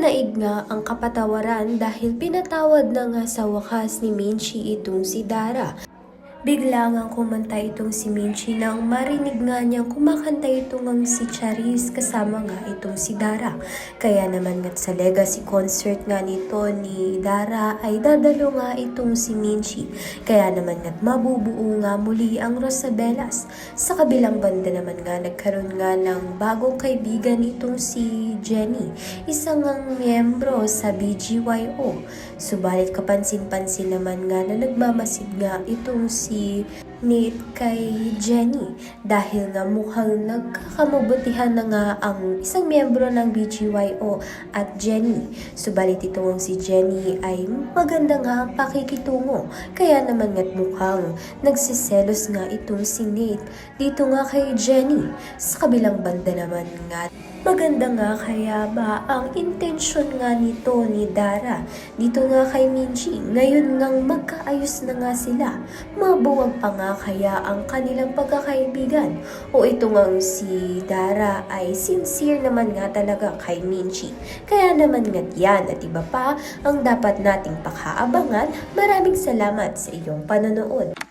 Naig nga ang kapatawaran dahil pinatawad na nga sa wakas ni Minchi itong si Dara. Bigla ngang kumanta itong si Minchi nang marinig nga niyang kumakanta itong si Charis kasama nga itong si Dara. Kaya naman nga sa legacy concert nga nito ni Dara ay dadalo nga itong si Minchi. Kaya naman nga mabubuo nga muli ang Rosabelas. Sa kabilang banda naman nga nagkaroon nga ng bagong kaibigan itong si Jenny, isang ngang miyembro sa BGYO. Subalit kapansin-pansin naman nga na nagmamasid nga itong si Nate kay Jenny dahil nga mukhang nagkakamabutihan na nga ang isang miyembro ng BGYO at Jenny. Subalit itong si Jenny ay maganda nga ang pakikitungo, kaya naman nga't mukhang nagsiselos nga itong si Nate dito nga kay Jenny. Sa kabilang banda naman nga maganda nga kaya ba ang intensyon nga nito ni Dara dito nga kay Minchi. Ngayon ngang magkaayos na nga sila, mabuwag pa nga kaya ang kanilang pagkakaibigan, o ito ngang si Dara ay sincere naman nga talaga kay Minchi. Kaya naman nga yan at iba pa ang dapat nating pakaabangan. Maraming salamat sa iyong panonood.